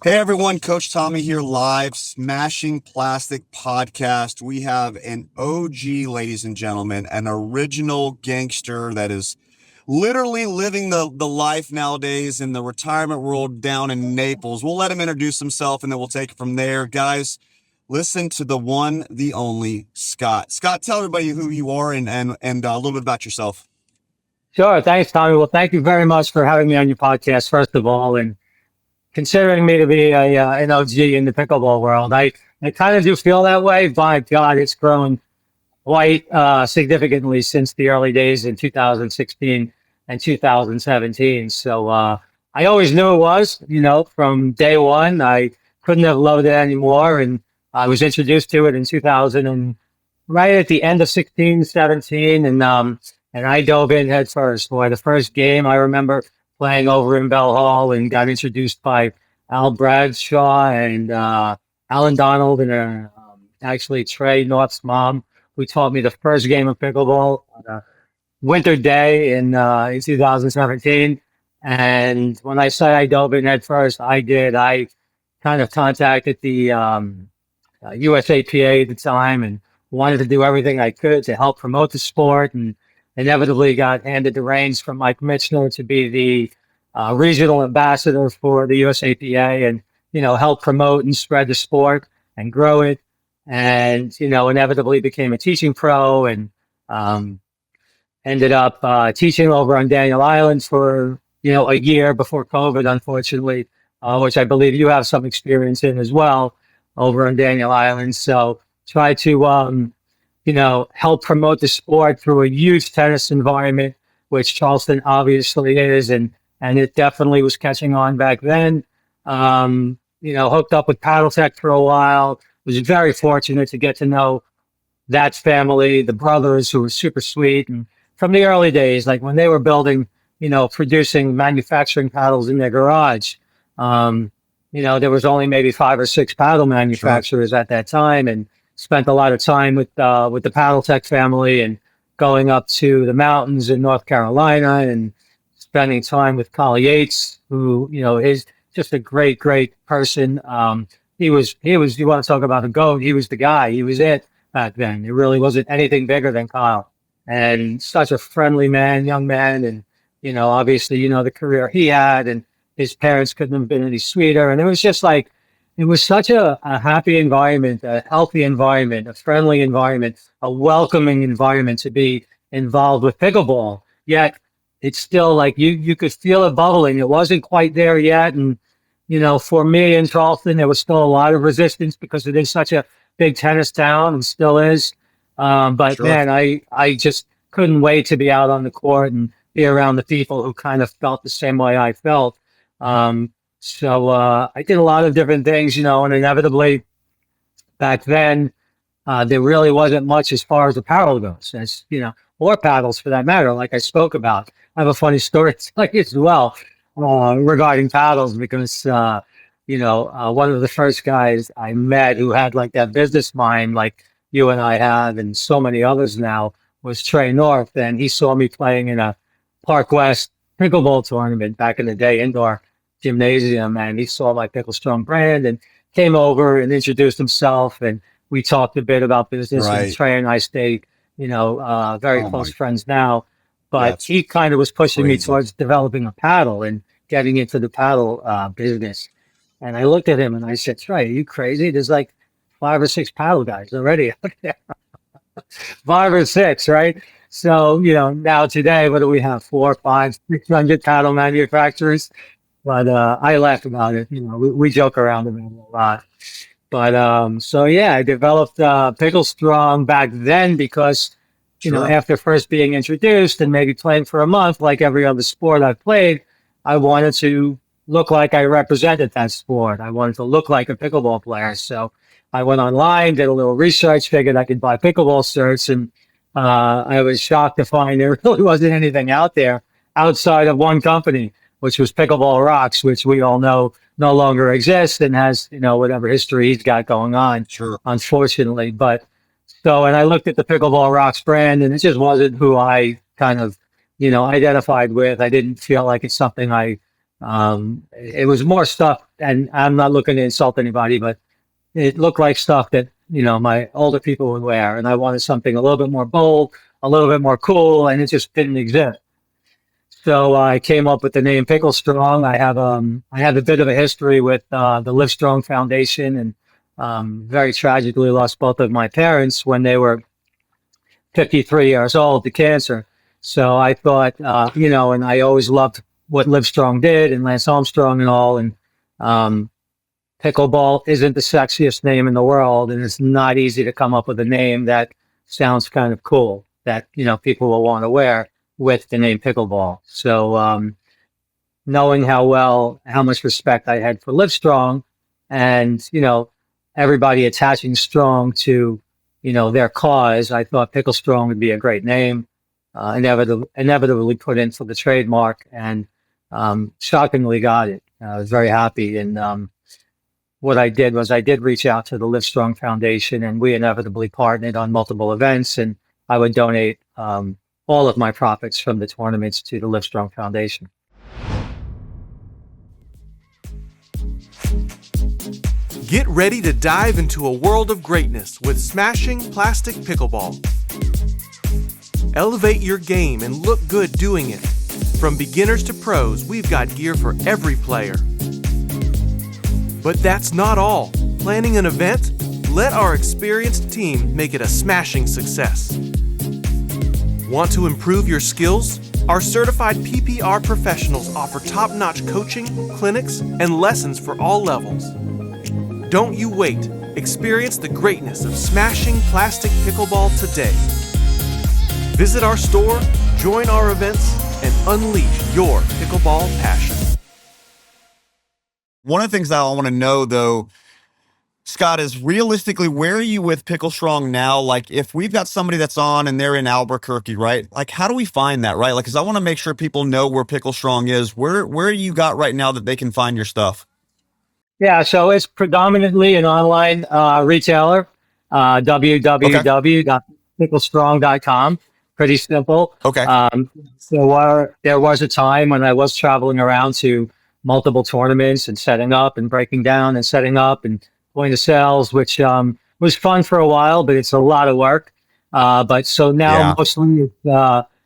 Hey everyone, Coach Tommy here live, Smashing Plastic Podcast. We have an OG, ladies and gentlemen, an original gangster that is literally living the life nowadays in the retirement world down in Naples. We'll let him introduce himself and then we'll take it from there. Guys, listen to the one, the only Scott. Scott, tell everybody who you are and a little bit about yourself. Sure. Thanks, Tommy. Well, thank you very much for having me on your podcast, first of all, and considering me to be an OG in the pickleball world. I kind of do feel that way. By God, it's grown quite significantly since the early days in 2016 and 2017. So I always knew it was, from day one. I couldn't have loved it anymore. And I was introduced to it in 2000 and right at the end of 16, 17. And I dove in head first. Boy, the first game I remember playing over in Bell Hall and got introduced by Al Bradshaw and Alan Donald and actually Trey North's mom, who taught me the first game of pickleball on a winter day in 2017. And when I say I dove in head first, I did. I kind of contacted the USAPA at the time and wanted to do everything I could to help promote the sport, and inevitably got handed the reins from Mike Mitchner to be the regional ambassador for the USAPA and, help promote and spread the sport and grow it. And, inevitably became a teaching pro and ended up teaching over on Daniel Island for, a year before COVID, unfortunately, which I believe you have some experience in as well over on Daniel Island. So try to, help promote the sport through a huge tennis environment, which Charleston obviously is, and it definitely was catching on back then. Hooked up with Paddletech for a while. Was very fortunate to get to know that family, the brothers who were super sweet. And from the early days, like when they were building, producing manufacturing paddles in their garage, there was only maybe 5 or 6 paddle manufacturers at that time, and spent a lot of time with the Paddletech family and going up to the mountains in North Carolina and spending time with Carl Yates, who, is just a great, great person. He was, you want to talk about a GOAT, he was the guy, he was it back then. There really wasn't anything bigger than Kyle, and such a friendly man, young man. And, obviously, the career he had, and his parents couldn't have been any sweeter. And it was just like, it was such a happy environment, a healthy environment, a friendly environment, a welcoming environment to be involved with pickleball. Yet it's still like you could feel it bubbling. It wasn't quite there yet. And, for me in Charleston, there was still a lot of resistance because it is such a big tennis town and still is. But sure. Man, I just couldn't wait to be out on the court and be around the people who kind of felt the same way I felt. So I did a lot of different things, and inevitably back then, there really wasn't much as far as apparel goes, as, or paddles for that matter, like I spoke about. I have a funny story to tell you as well regarding paddles, because, one of the first guys I met who had like that business mind like you and I have, and so many others now, was Trey North. And he saw me playing in a Park West pickleball tournament back in the day, indoor gymnasium, and he saw my PickleStrong brand and came over and introduced himself, and we talked a bit about business. Right. And Trey and I stay, very close friends now. But he kind of was pushing me towards developing a paddle and getting into the paddle business. And I looked at him and I said, Trey, are you crazy? There's like 5 or 6 paddle guys already out there. 5 or 6, right? So, now today, what do we have? 4, 5, 600 paddle manufacturers. But I laugh about it. We joke around about it a lot. But so yeah, I developed PickleStrong back then because, sure, after first being introduced and maybe playing for a month, like every other sport I've played, I wanted to look like I represented that sport. I wanted to look like a pickleball player. So I went online, did a little research, figured I could buy pickleball shirts, and I was shocked to find there really wasn't anything out there outside of one company, which was Pickleball Rocks, which we all know no longer exists and has, whatever history he's got going on, sure, unfortunately. But so, and I looked at the Pickleball Rocks brand, and it just wasn't who I kind of, identified with. I didn't feel like it's something it was more stuff and I'm not looking to insult anybody, but it looked like stuff that, my older people would wear. And I wanted something a little bit more bold, a little bit more cool, and it just didn't exist. So I came up with the name PickleStrong. I have a bit of a history with the Livestrong Foundation, and very tragically lost both of my parents when they were 53 years old to cancer. So I thought, and I always loved what Livestrong did and Lance Armstrong and all. And pickleball isn't the sexiest name in the world, and it's not easy to come up with a name that sounds kind of cool that, people will want to wear with the name pickleball. So knowing how much respect I had for Livestrong and, everybody attaching strong to, their cause, I thought PickleStrong would be a great name. Inevitably put in for the trademark, and shockingly got it. I was very happy. And what I did was I did reach out to the Livestrong Foundation, and we inevitably partnered on multiple events, and I would donate all of my profits from the tournaments to the Livestrong Foundation. Get ready to dive into a world of greatness with Smashing Plastic Pickleball. Elevate your game and look good doing it. From beginners to pros, we've got gear for every player. But that's not all. Planning an event? Let our experienced team make it a smashing success. Want to improve your skills? Our certified PPR professionals offer top-notch coaching, clinics, and lessons for all levels. Don't you wait. Experience the greatness of Smashing Plastic Pickleball today. Visit our store, join our events, and unleash your pickleball passion. One of the things that I want to know, though, Scott, is realistically, where are you with PickleStrong now? Like, if we've got somebody that's on and they're in Albuquerque, right? Like, how do we find that, right? Like, because I want to make sure people know where PickleStrong is. Where you got right now that they can find your stuff? Yeah, so it's predominantly an online retailer, www.picklestrong.com. Pretty simple. Okay. There was a time when I was traveling around to multiple tournaments and setting up and breaking down and setting up and going to sales, which was fun for a while, but it's a lot of work. But so now mostly,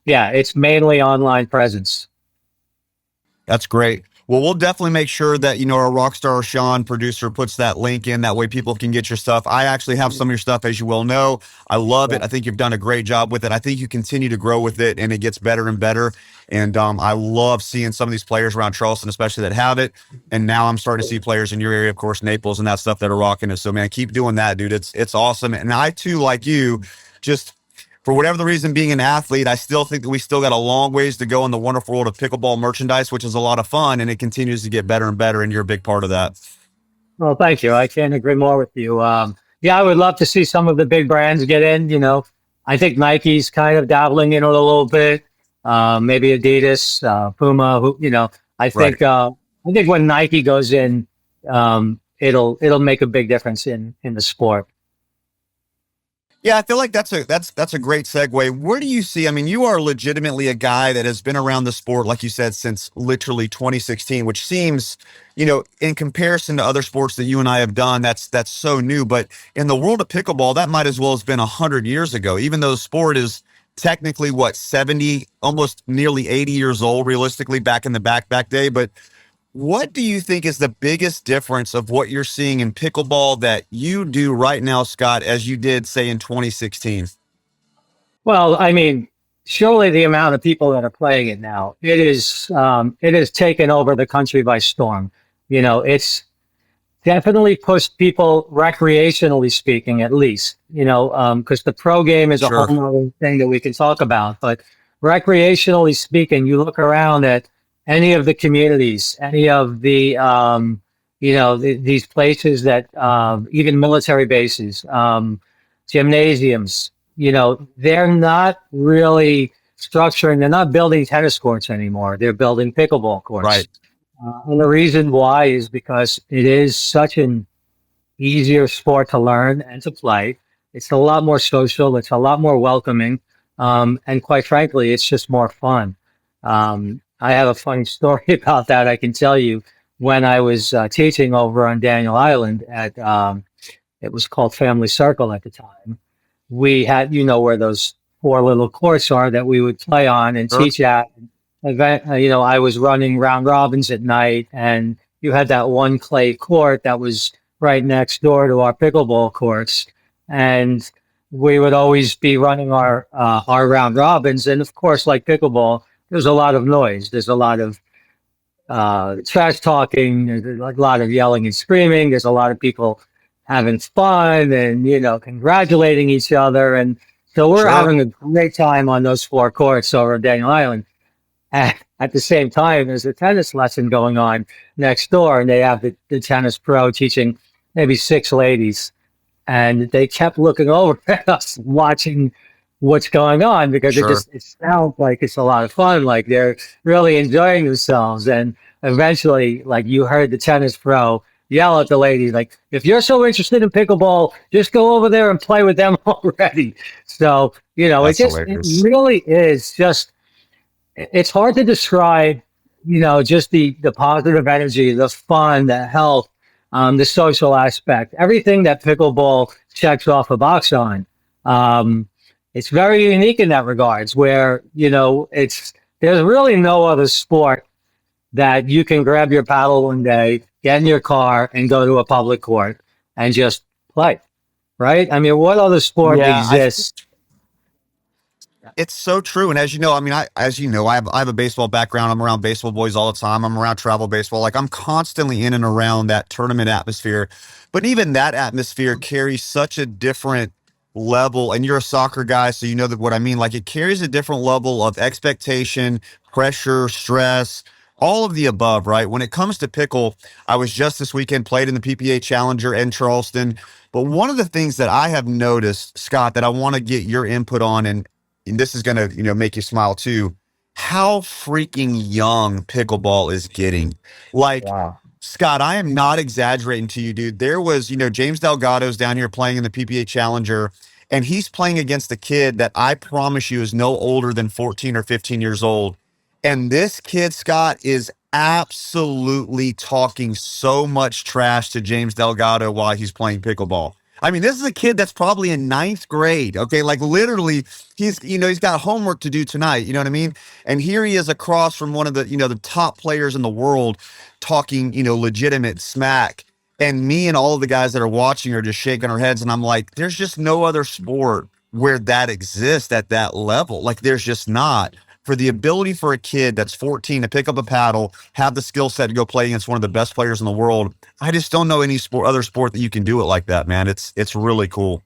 it's mainly online presence. That's great. Well, we'll definitely make sure that, our Rockstar Sean producer puts that link in. That way people can get your stuff. I actually have some of your stuff, as you well know. I love it. I think you've done a great job with it. I think you continue to grow with it, and it gets better and better. And I love seeing some of these players around Charleston, especially that have it. And now I'm starting to see players in your area, of course, Naples and that stuff that are rocking it. So, man, keep doing that, dude. It's awesome. And I, too, like you, just for whatever the reason, being an athlete, I still think that we still got a long ways to go in the wonderful world of pickleball merchandise, which is a lot of fun, and it continues to get better and better, and you're a big part of that. Well, thank you. I can't agree more with you. I would love to see some of the big brands get in. I think Nike's kind of dabbling in it a little bit. Maybe Adidas, Puma. I think when Nike goes in, it'll make a big difference in the sport. Yeah, I feel like that's a great segue. Where do you see, you are legitimately a guy that has been around the sport, like you said, since literally 2016, which seems, in comparison to other sports that you and I have done, that's so new. But in the world of pickleball, that might as well have been 100 years ago, even though the sport is technically 70, almost nearly 80 years old, realistically, back in the back day. But what do you think is the biggest difference of what you're seeing in pickleball that you do right now, Scott, as you did, say, in 2016? Well, surely the amount of people that are playing it now, it has taken over the country by storm. It's definitely pushed people, recreationally speaking, at least, because the pro game is a whole other thing that we can talk about. But recreationally speaking, you look around at any of the communities, any of the, these places that, even military bases, gymnasiums, they're not really structuring, they're not building tennis courts anymore. They're building pickleball courts. Right. And the reason why is because it is such an easier sport to learn and to play. It's a lot more social. It's a lot more welcoming. And quite frankly, it's just more fun. I have a funny story about that I can tell you. when I was teaching over on Daniel Island at it was called Family Circle at the time. We had, where those four little courts are that we would play on and Sure. teach at. I was running round robins at night, and you had that one clay court that was right next door to our pickleball courts, and we would always be running our round robins. And of course, like pickleball, there's a lot of noise. There's a lot of trash talking. There's a lot of yelling and screaming. There's a lot of people having fun and congratulating each other. And so we're Sure. having a great time on those four courts over at Daniel Island. At the same time, there's a tennis lesson going on next door, and they have the tennis pro teaching maybe six ladies, and they kept looking over at us, watching what's going on because Sure. it sounds like it's a lot of fun, like they're really enjoying themselves. And eventually, like you heard the tennis pro yell at the ladies, like, "If you're so interested in pickleball, just go over there and play with them already." So That's it hilarious. really is just it's hard to describe, just the positive energy, the fun, the health, the social aspect, everything that pickleball checks off a box on. It's very unique in that regards where, there's really no other sport that you can grab your paddle one day, get in your car and go to a public court and just play, right? I mean, what other sport Yeah, exists? it's so true. And as you know, I mean, I have a baseball background. I'm around baseball boys all the time. I'm around travel baseball. Like I'm constantly in and around that tournament atmosphere. But even that atmosphere carries such a different level. And you're a soccer guy, so you know that what I mean. Like it carries a different level of expectation, pressure, stress, all of the above, right? When it comes to pickle, I was just this weekend played in the PPA Challenger in Charleston. But one of the things that I have noticed, Scott, that I want to get your input on, and this is going to, make you smile too, how freaking young pickleball is getting. Like, Wow. Scott, I am not exaggerating to you, dude. There was, James Delgado's down here playing in the PPA Challenger, and he's playing against a kid that I promise you is no older than 14 or 15 years old. And this kid, Scott, is absolutely talking so much trash to James Delgado while he's playing pickleball. I mean, this is a kid that's probably in ninth grade. Okay. Like literally he's got homework to do tonight. You know what I mean? And here he is across from one of the, the top players in the world talking, legitimate smack. And me and all of the guys that are watching are just shaking our heads. And I'm like, there's just no other sport where that exists at that level. Like there's just not. For the ability for a kid that's 14 to pick up a paddle, have the skill set to go play against one of the best players in the world, I just don't know any other sport that you can do it like that, man. It's really cool.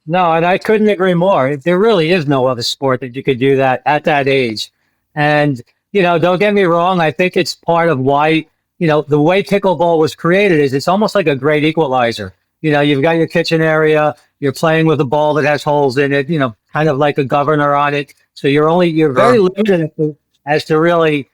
No, and I couldn't agree more. There really is no other sport that you could do that at that age. And, don't get me wrong. I think it's part of why, the way pickleball was created is it's almost like a great equalizer. You've got your kitchen area, you're playing with a ball that has holes in it, kind of like a governor on it. So you're very Sure. limited as to really,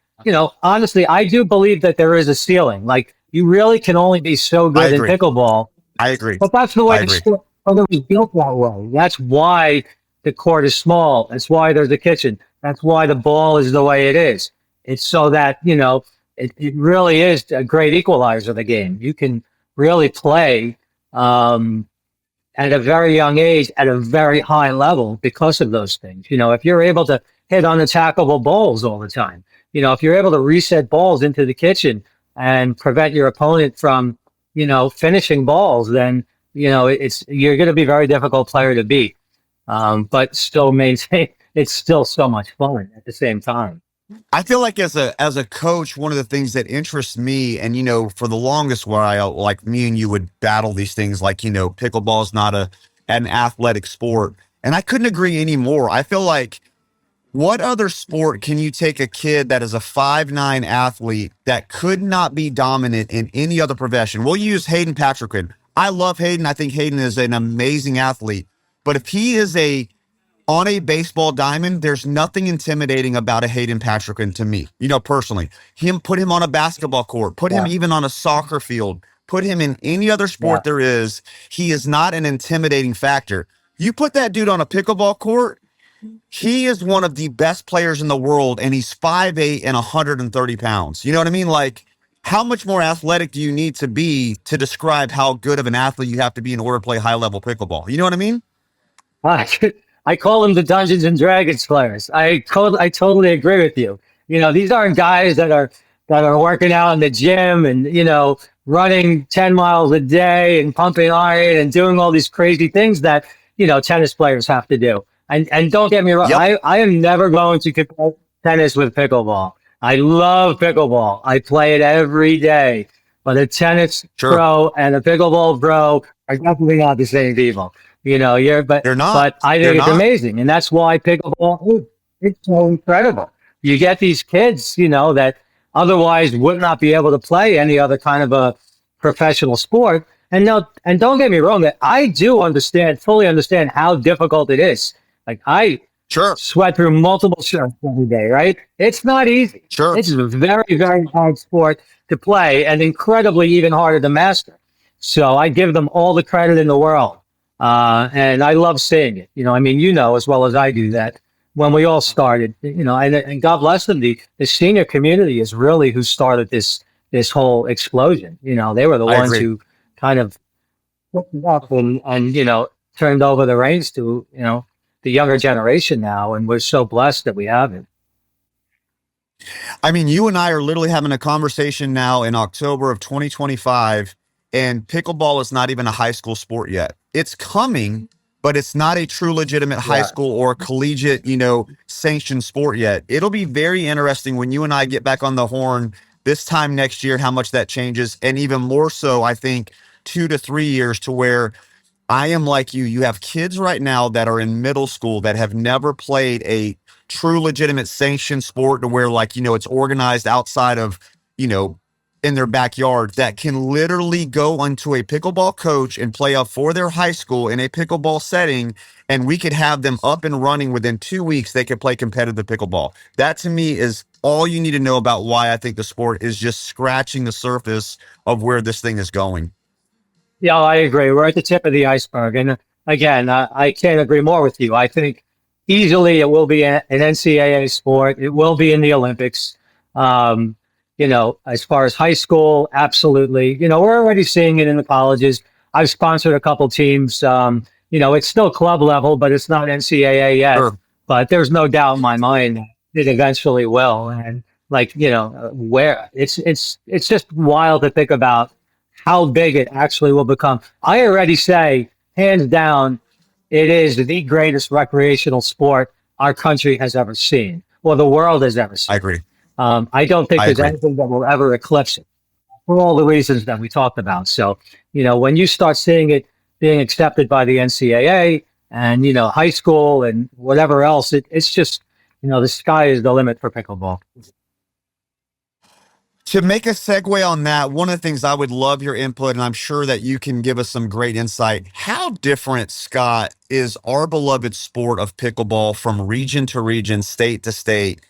honestly, I do believe that there is a ceiling. Like you really can only be so I good in agree. pickleball. I agree. But that's the I way the agree. sport was built that way. That's why the court is small. That's why there's a kitchen. That's why the ball is the way it is. It's so that, it really is a great equalizer of the game. You can really play at a very young age at a very high level because of those things. If you're able to hit unattackable balls all the time, if you're able to reset balls into the kitchen and prevent your opponent from, finishing balls, then you're going to be a very difficult player to beat. But still maintain it's still so much fun at the same time. I feel like as a coach, one of the things that interests me, and for the longest while, like me and you would battle these things, like pickleball is not an athletic sport, and I couldn't agree anymore. I feel like what other sport can you take a kid that is a 5'9" athlete that could not be dominant in any other profession? We'll use Hayden Patrickman. I love Hayden. I think Hayden is an amazing athlete, but if he is on a baseball diamond, there's nothing intimidating about a Hayden Patrickman to me, personally. Put him on a basketball court, put him even on a soccer field, put him in any other sport there is. He is not an intimidating factor. You put that dude on a pickleball court, he is one of the best players in the world, and he's 5'8" and 130 pounds. You know what I mean? Like, how much more athletic do you need to be to describe how good of an athlete you have to be in order to play high level pickleball? You know what I mean? I, I call them the Dungeons and Dragons players. I totally agree with you. These aren't guys that are working out in the gym and running 10 miles a day and pumping iron and doing all these crazy things that tennis players have to do. And don't get me wrong, Yep. I am never going to compare tennis with pickleball. I love pickleball. I play it every day. But a tennis Sure. pro and a pickleball pro are definitely not the same people. They're not. But I They're think it's not. amazing, and that's why pickleball it's so incredible. You get these kids, that otherwise would not be able to play any other kind of a professional sport. And don't get me wrong, that I do fully understand how difficult it is. Like I Sure. sweat through multiple shirts every day, right? It's not easy. Sure. It's a very, very hard sport to play and incredibly even harder to master. So I give them all the credit in the world. And I love seeing it. As well as I do that when we all started, and God bless them, the senior community is really who started this whole explosion. They were the I ones agree. who kind of picked it up and turned over the reins to, the younger generation now. And we're so blessed that we have it. I mean, you and I are literally having a conversation now in October of 2025, and pickleball is not even a high school sport yet. It's coming, but it's not a true legitimate high Yeah. school or collegiate, sanctioned sport yet. It'll be very interesting when you and I get back on the horn this time next year, how much that changes. And even more so, I think 2 to 3 years to where I am like you. You have kids right now that are in middle school that have never played a true legitimate sanctioned sport to where it's organized outside of, in their backyard that can literally go onto a pickleball coach and play up for their high school in a pickleball setting. And we could have them up and running within 2 weeks. They could play competitive pickleball. That to me is all you need to know about why I think the sport is just scratching the surface of where this thing is going. Yeah, I agree. We're at the tip of the iceberg. And again, I can't agree more with you. I think easily it will be an NCAA sport. It will be in the Olympics. As far as high school, absolutely. We're already seeing it in the colleges. I've sponsored a couple teams. It's still club level, but it's not NCAA yet. Sure. But there's no doubt in my mind that it eventually will. And where it's just wild to think about how big it actually will become. I already say, hands down, it is the greatest recreational sport our country has ever seen, or the world has ever seen. I agree. I don't think I there's agree. anything that will ever eclipse it for all the reasons that we talked about. So, when you start seeing it being accepted by the NCAA and, high school and whatever else, it's just, the sky is the limit for pickleball. To make a segue on that, one of the things I would love your input, and I'm sure that you can give us some great insight. How different, Scott, is our beloved sport of pickleball from region to region, state to state?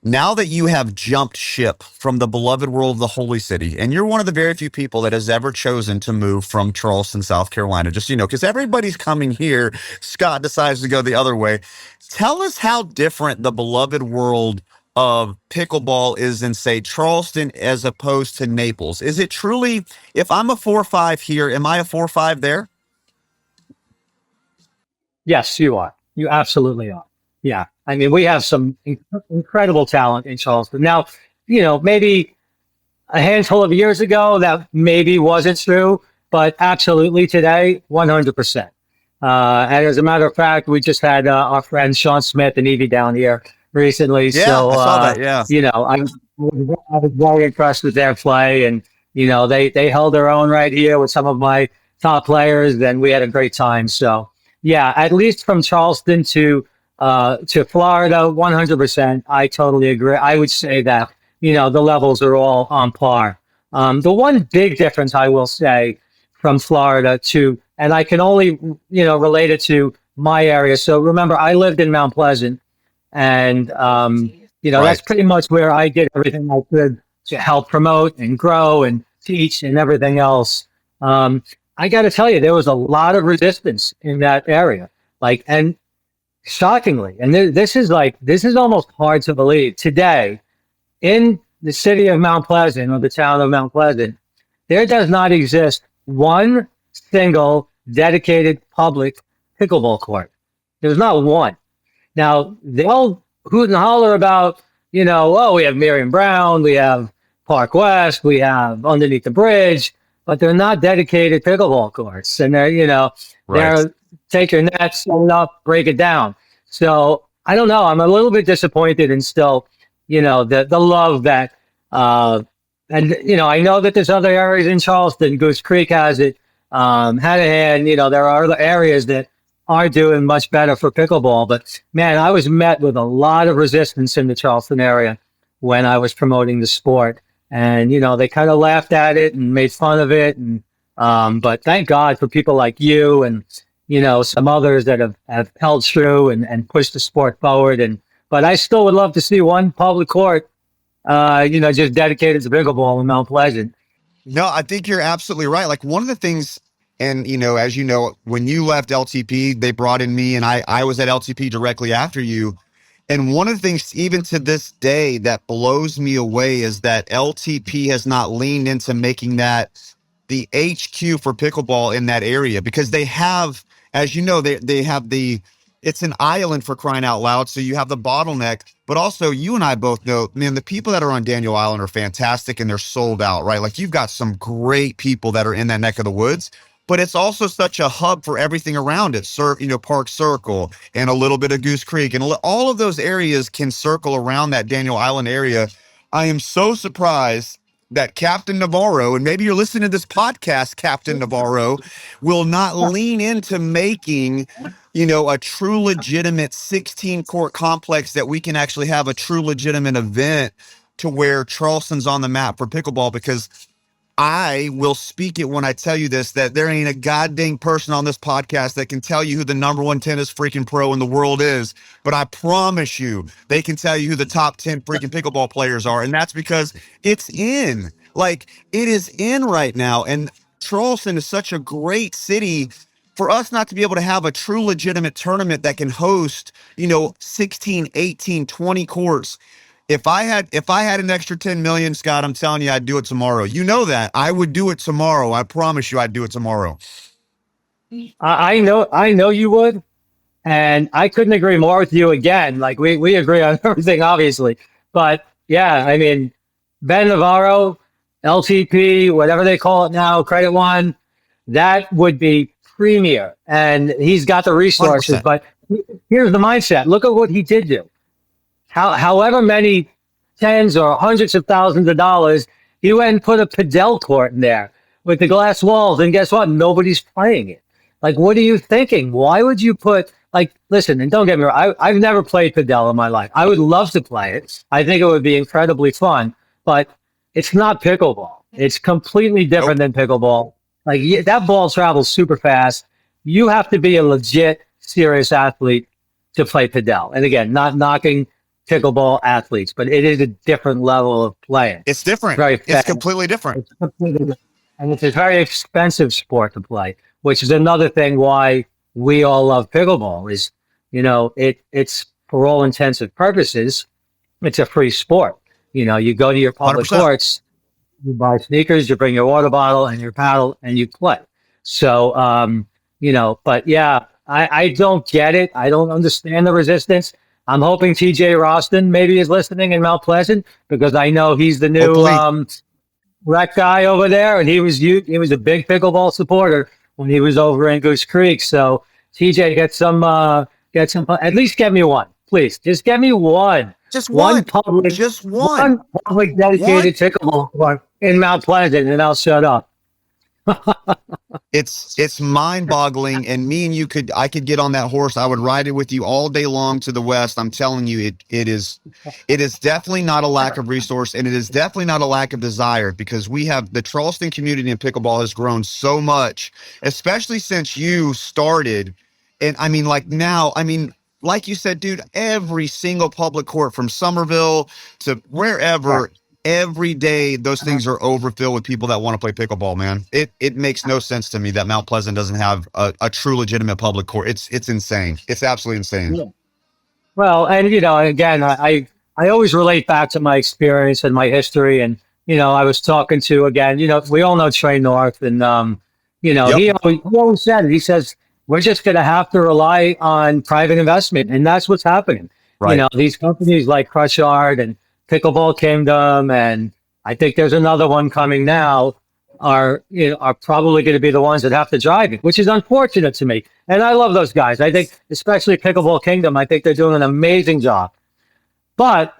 Now that you have jumped ship from the beloved world of the Holy City, and you're one of the very few people that has ever chosen to move from Charleston, South Carolina, just, because everybody's coming here, Scott decides to go the other way. Tell us how different the beloved world of pickleball is in, say, Charleston as opposed to Naples. Is it truly, if I'm a 4-5 here, am I a 4-5 there? Yes, you are. You absolutely are. Yeah. I mean, we have some incredible talent in Charleston. Now, maybe a handful of years ago that maybe wasn't true, but absolutely today, 100%. And as a matter of fact, we just had our friend Sean Smith and Evie down here recently. Yeah, So, I saw that. Yeah. I was very impressed with their play, and they held their own right here with some of my top players, and we had a great time. So, yeah, at least from Charleston to Florida, 100%. I totally agree. I would say that the levels are all on par. The one big difference I will say from Florida to, and I can only relate it to my area. So remember, I lived in Mount Pleasant. And, that's pretty much where I did everything I could to help promote and grow and teach and everything else. I got to tell you, there was a lot of resistance in that area. And shockingly, and this is almost hard to believe today in the city of Mount Pleasant or the town of Mount Pleasant, there does not exist one single dedicated public pickleball court. There's not one. Now, they'll hoot and holler about, oh, we have Miriam Brown, we have Park West, we have underneath the bridge, but they're not dedicated pickleball courts. And they're, they're take your net, set it up, break it down. So I don't know. I'm a little bit disappointed in still, the love that, and, I know that there's other areas in Charleston. Goose Creek has it. Hanahan, there are other areas that are doing much better for pickleball. But, man, I was met with a lot of resistance in the Charleston area when I was promoting the sport. And, they kind of laughed at it and made fun of it. And but thank God for people like you and, some others that have held true and pushed the sport forward. But I still would love to see one public court, just dedicated to pickleball in Mount Pleasant. No, I think you're absolutely right. Like one of the things, and as you know, when you left LTP, they brought in me, and I was at LTP directly after you. And one of the things, even to this day, that blows me away is that LTP has not leaned into making that the HQ for pickleball in that area, because they have, as you know, they have it's an island, for crying out loud. So you have the bottleneck, but also you and I both know, man, the people that are on Daniel Island are fantastic and they're sold out, right? Like you've got some great people that are in that neck of the woods, but it's also such a hub for everything around it. Park Circle and a little bit of Goose Creek and all of those areas can circle around that Daniel Island area. I am so surprised that Captain Navarro, and maybe you're listening to this podcast, Captain Navarro, will not lean into making, a true legitimate 16-court complex that we can actually have a true legitimate event to where Charleston's on the map for pickleball, because I will speak it when I tell you this, that there ain't a goddamn person on this podcast that can tell you who the number one tennis freaking pro in the world is. But I promise you, they can tell you who the top 10 freaking pickleball players are. And that's because it's in. Like, it is in right now. And Charleston is such a great city for us not to be able to have a true legitimate tournament that can host, 16, 18, 20 courts. If I had an extra 10 million, Scott, I'm telling you, I'd do it tomorrow. You know that. I would do it tomorrow. I promise you I'd do it tomorrow. I know you would. And I couldn't agree more with you again. Like we agree on everything, obviously. But yeah, I mean, Ben Navarro, LTP, whatever they call it now, Credit One, that would be premier. And he's got the resources. 100%. But here's the mindset. Look at what he did do. However many tens or hundreds of thousands of dollars, he went and put a padel court in there with the glass walls, and guess what? Nobody's playing it. Like, what are you thinking? Why would you put, listen, and don't get me wrong, I've never played padel in my life. I would love to play it. I think it would be incredibly fun, but it's not pickleball. It's completely different than pickleball. That ball travels super fast. You have to be a legit, serious athlete to play padel. And again, not knocking pickleball athletes, but it is a different level of playing. It's different. It's completely different. And it's a very expensive sport to play, which is another thing why we all love pickleball is, it's for all intensive purposes, it's a free sport. You go to your public 100%. Courts, you buy sneakers, you bring your water bottle and your paddle and you play. So, but yeah, I don't get it. I don't understand the resistance. I'm hoping TJ Roston maybe is listening in Mount Pleasant, because I know he's the new rec guy over there, and he was a big pickleball supporter when he was over in Goose Creek. So TJ, get some, at least get me one, please. Just get me one. Just one public, one public dedicated pickleball court in Mount Pleasant, and I'll shut up. It's mind-boggling, and me and you I could get on that horse. I would ride it with you all day long to the west. I'm telling you, it is definitely not a lack of resource, and it is definitely not a lack of desire, because we have the Charleston community in pickleball has grown so much, especially since you started. And I mean, like you said, dude, every single public court from Somerville to wherever, every day those things are overfilled with people that want to play pickleball, man. It makes no sense to me that Mount Pleasant doesn't have a true legitimate public court. It's insane. It's absolutely insane. Yeah. Well, and again, I I always relate back to my experience and my history. And, I was talking to, again, we all know Trey North. And, Yep. he always said it. He says, we're just going to have to rely on private investment. And that's what's happening. Right. These companies like Crush Art and Pickleball Kingdom, and I think there's another one coming now, are probably going to be the ones that have to drive it, which is unfortunate to me. And I love those guys. I think, especially Pickleball Kingdom, I think they're doing an amazing job. But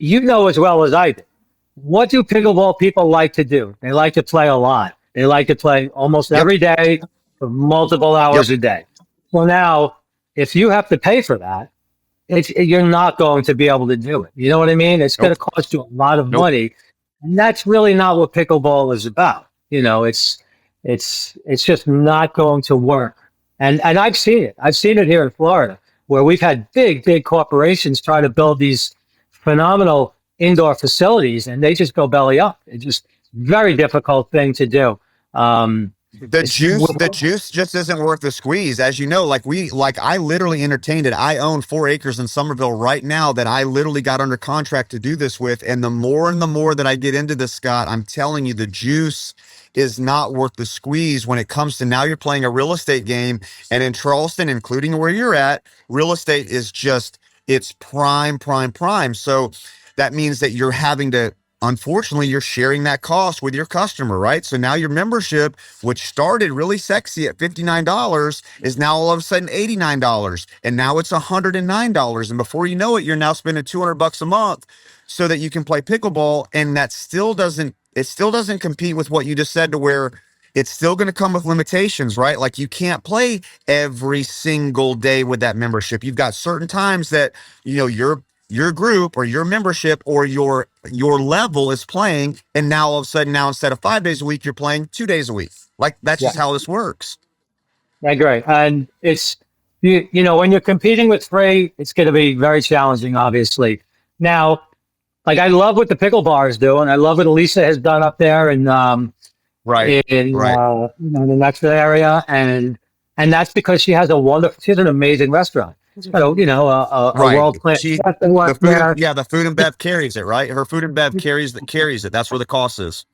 as well as I do, what do pickleball people like to do? They like to play a lot. They like to play almost every day for multiple hours a day. Well, now, if you have to pay for that, you're not going to be able to do it. You know what I mean? It's going to cost you a lot of money. And that's really not what pickleball is about. It's just not going to work. And I've seen it. I've seen it here in Florida, where we've had big corporations try to build these phenomenal indoor facilities, and they just go belly up. It's just very difficult thing to do. The juice just isn't worth the squeeze. As you know, I literally entertained it. I own 4 acres in Somerville right now that I literally got under contract to do this with. And the more that I get into this, Scott, I'm telling you, the juice is not worth the squeeze when it comes to now you're playing a real estate game. And in Charleston, including where you're at, real estate is just, it's prime. So that means that you're having to, unfortunately, you're sharing that cost with your customer, right? So now your membership, which started really sexy at $59, is now all of a sudden $89. And now it's $109. And before you know it, you're now spending $200 a month so that you can play pickleball. And that still doesn't compete with what you just said, to where it's still going to come with limitations, right? Like, you can't play every single day with that membership. You've got certain times that, your group or your membership or your level is playing, and now all of a sudden, instead of 5 days a week, you're playing 2 days a week. Like, that's just how this works. I agree. And it's, when you're competing with free, it's going to be very challenging, obviously. Now, I love what the picklebar is doing. I love what Elisa has done up there in the next area. And that's because she has an amazing restaurant. So, a world-class. The food and bev carries it, right? Her food and bev carries it. That's where the cost is.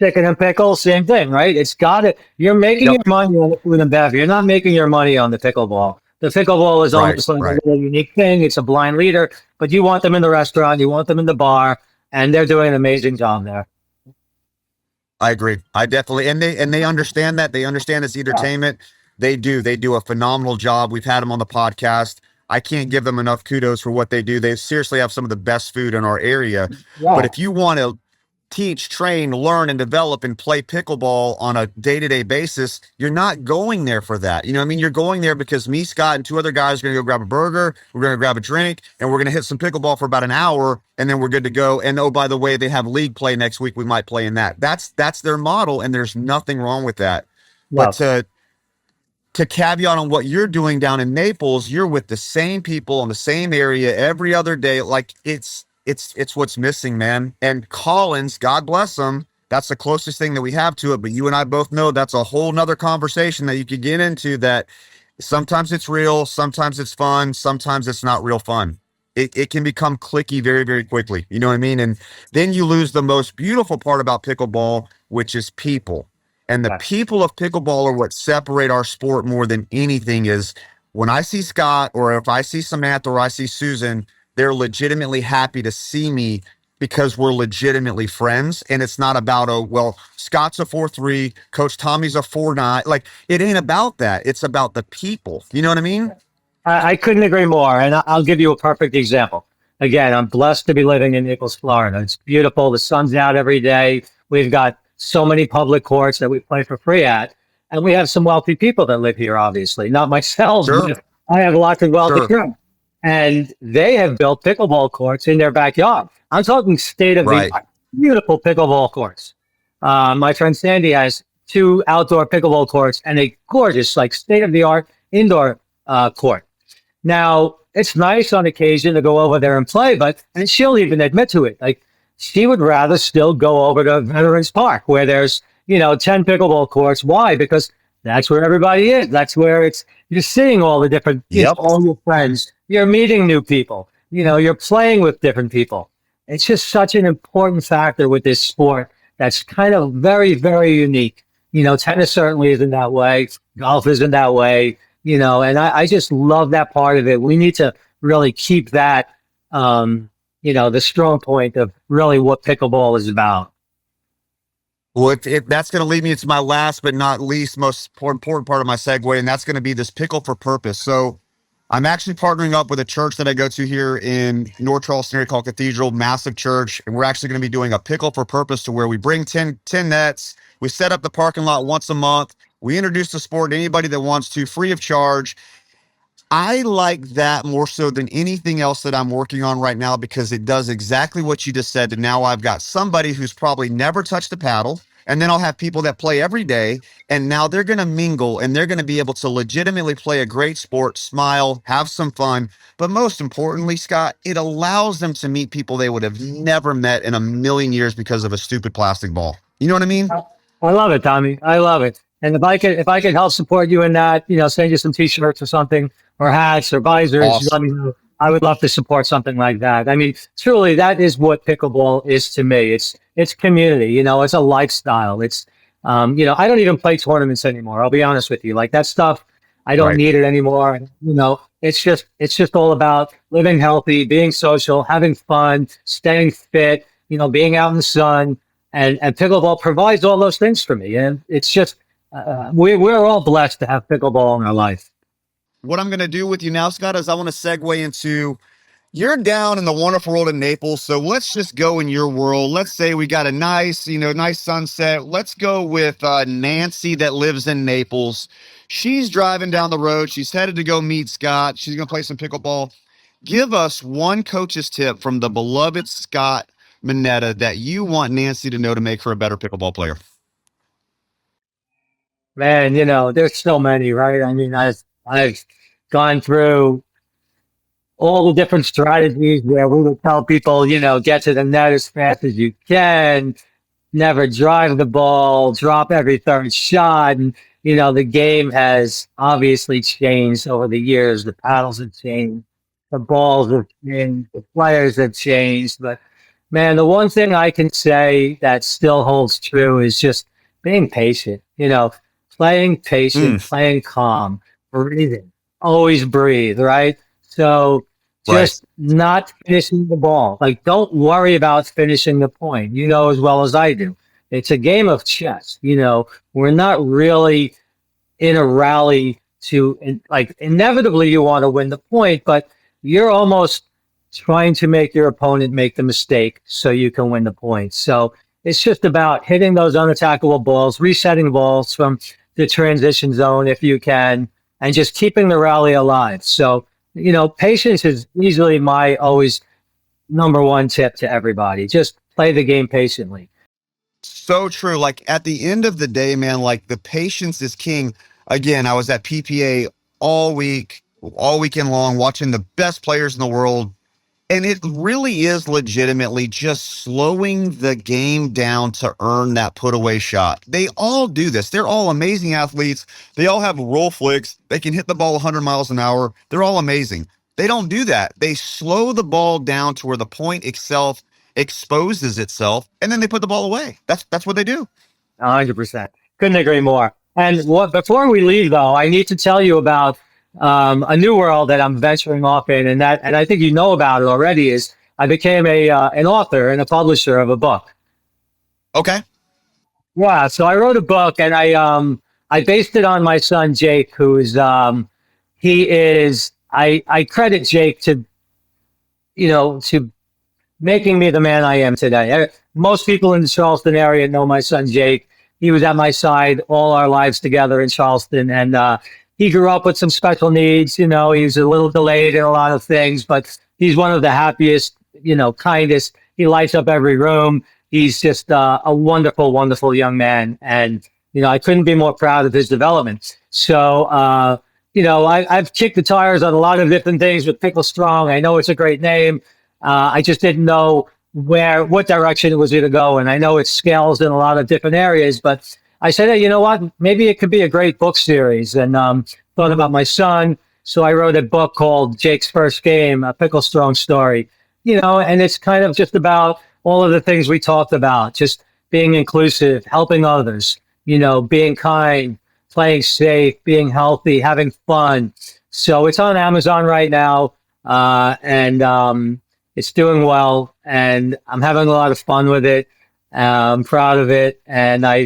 Chicken and pickles, same thing, right? It's got it. You're making your money on the food and bev. You're not making your money on the pickleball. The pickleball is almost a little unique thing. It's a blind leader, but you want them in the restaurant, you want them in the bar, and they're doing an amazing job there. I agree. I definitely, and they understand that. They understand it's entertainment. They do a phenomenal job. We've had them on the podcast. I can't give them enough kudos for what they do. They seriously have some of the best food in our area. Yeah. But if you want to teach, train, learn, and develop and play pickleball on a day-to-day basis, you're not going there for that. You're going there because me, Scott, and 2 other guys are going to go grab a burger, we're going to grab a drink, and we're going to hit some pickleball for about an hour, and then we're good to go. And oh, by the way, they have league play next week. We might play in that. That's their model, and there's nothing wrong with that. Wow. But to caveat on what you're doing down in Naples, you're with the same people in the same area every other day. Like, it's what's missing, man. And Collins, God bless him, that's the closest thing that we have to it. But you and I both know that's a whole nother conversation that you could get into, that sometimes it's real, sometimes it's fun, sometimes it's not real fun. It can become cliquey very, very quickly. You know what I mean? And then you lose the most beautiful part about pickleball, which is people. And the people of pickleball are what separate our sport more than anything. Is when I see Scott, or if I see Samantha, or I see Susan, they're legitimately happy to see me because we're legitimately friends. And it's not about, Scott's a 4-3, Coach Tommy's a 4-9. Like, it ain't about that. It's about the people. You know what I mean? I couldn't agree more. And I'll give you a perfect example. Again, I'm blessed to be living in Naples, Florida. It's beautiful. The sun's out every day. We've got so many public courts that we play for free at. And we have some wealthy people that live here, obviously. Not myself. Sure. But I have lots of wealthy friends. And they have built pickleball courts in their backyard. I'm talking state-of-the-art, beautiful pickleball courts. My friend Sandy has 2 outdoor pickleball courts and a gorgeous, state-of-the-art indoor court. Now, it's nice on occasion to go over there and play, and she'll even admit to it. She would rather still go over to Veterans Park, where there's, 10 pickleball courts. Why? Because that's where everybody is. That's where you're seeing all the different, all your friends. You're meeting new people. you're playing with different people. It's just such an important factor with this sport that's kind of very, very unique. Tennis certainly isn't that way. Golf isn't that way, and I just love that part of it. We need to really keep that, the strong point of really what pickleball is about. Well, if that's going to lead me into my last but not least most important part of my segue, and that's going to be this Pickle for Purpose. So I'm actually partnering up with a church that I go to here in North Charleston area called Cathedral, massive church, and we're actually going to be doing a Pickle for Purpose to where we bring 10 nets, we set up the parking lot once a month, we introduce the sport to anybody that wants to, free of charge. I like that more so than anything else that I'm working on right now because it does exactly what you just said. And now I've got somebody who's probably never touched a paddle, and then I'll have people that play every day, and now they're going to mingle and they're going to be able to legitimately play a great sport, smile, have some fun. But most importantly, Scott, it allows them to meet people they would have never met in a million years because of a stupid plastic ball. You know what I mean? I love it, Tommy. I love it. And if I could help support you in that, send you some T-shirts or something, or hats or visors, Awesome. let me know. I would love to support something like that. I mean, truly, that is what pickleball is to me. It's community. It's a lifestyle. It's I don't even play tournaments anymore. I'll be honest with you. Like that stuff, I don't need it anymore. It's just all about living healthy, being social, having fun, staying fit. Being out in the sun, and pickleball provides all those things for me. And it's just we're all blessed to have pickleball in our life. What I'm going to do with you now, Scott, is I want to segue into you're down in the wonderful world of Naples. So let's just go in your world. Let's say we got a nice sunset. Let's go with Nancy that lives in Naples. She's driving down the road. She's headed to go meet Scott. She's going to play some pickleball. Give us one coach's tip from the beloved Scott Mannetta that you want Nancy to know to make her a better pickleball player. Man, there's so many, right? I mean, I've gone through all the different strategies where we would tell people, get to the net as fast as you can, never drive the ball, drop every third shot. And, the game has obviously changed over the years. The paddles have changed, the balls have changed, the players have changed. But man, the one thing I can say that still holds true is just being patient, playing patient, playing calm, breathing, always breathe, right? So just not finishing the ball. Like, don't worry about finishing the point, as well as I do. It's a game of chess. We're not really in a rally to, inevitably you want to win the point, but you're almost trying to make your opponent make the mistake so you can win the point. So it's just about hitting those unattackable balls, resetting balls from the transition zone if you can, and just keeping the rally alive. So, patience is easily my always number one tip to everybody. Just play the game patiently. So true. Like at the end of the day, man, like the patience is king. Again, I was at PPA all weekend long, watching the best players in the world. And it really is legitimately just slowing the game down to earn that put away shot. They all do this. They're all amazing athletes. They all have roll flicks. They can hit the ball 100 miles an hour. They're all amazing. They don't do that. They slow the ball down to where the point itself exposes itself, and then they put the ball away. That's what they do. 100%. Couldn't agree more. And before we leave, though, I need to tell you about a new world that I'm venturing off in, and I think you know about it already. Is I became an author and a publisher of a book. Okay. Yeah. So I wrote a book, and I based it on my son Jake, who is he is. I credit Jake to making me the man I am today. Most people in the Charleston area know my son Jake. He was at my side all our lives together in Charleston, and he grew up with some special needs. He was a little delayed in a lot of things, but he's one of the happiest, kindest. He lights up every room. He's just a wonderful, wonderful young man, and I couldn't be more proud of his development. So, I've kicked the tires on a lot of different things with PickleStrong. I know it's a great name. I just didn't know what direction it was going to go. And I know it scales in a lot of different areas, but I said, hey, you know what? Maybe it could be a great book series. And thought about my son, So I wrote a book called Jake's First Game, a PickleStrong story, and it's kind of just about all of the things we talked about, just being inclusive, helping others, being kind, playing safe, being healthy, having fun. So it's on Amazon right now, and it's doing well, and I'm having a lot of fun with it. I'm proud of it, and I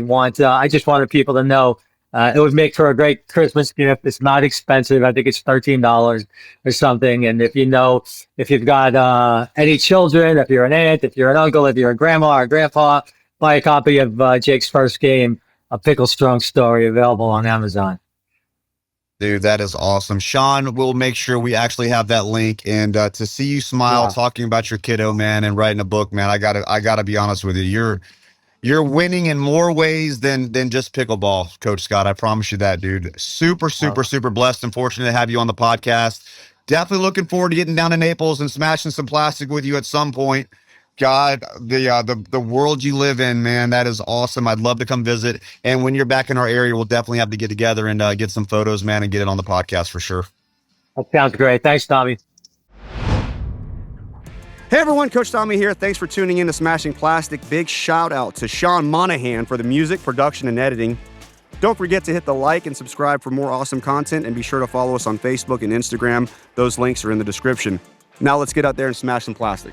just wanted people to know it would make for a great Christmas gift. It's not expensive. I think it's $13 or something. And if you've got any children, if you're an aunt, if you're an uncle, if you're a grandma or grandpa, buy a copy of Jake's First Game, a PickleStrong story, available on Amazon. Dude, that is awesome. Sean, we'll make sure we actually have that link. And to see you smile talking about your kiddo, man, and writing a book, man, I gotta be honest with you. You're winning in more ways than just pickleball, Coach Scott. I promise you that, dude. Super blessed and fortunate to have you on the podcast. Definitely looking forward to getting down to Naples and smashing some plastic with you at some point. God, the world you live in, man, that is awesome. I'd love to come visit. And when you're back in our area, we'll definitely have to get together and get some photos, man, and get it on the podcast for sure. That sounds great. Thanks, Tommy. Hey everyone, Coach Tommy here. Thanks for tuning in to Smashing Plastic. Big shout out to Sean Monahan for the music, production, and editing. Don't forget to hit the like and subscribe for more awesome content, and be sure to follow us on Facebook and Instagram. Those links are in the description. Now let's get out there and smash some plastic.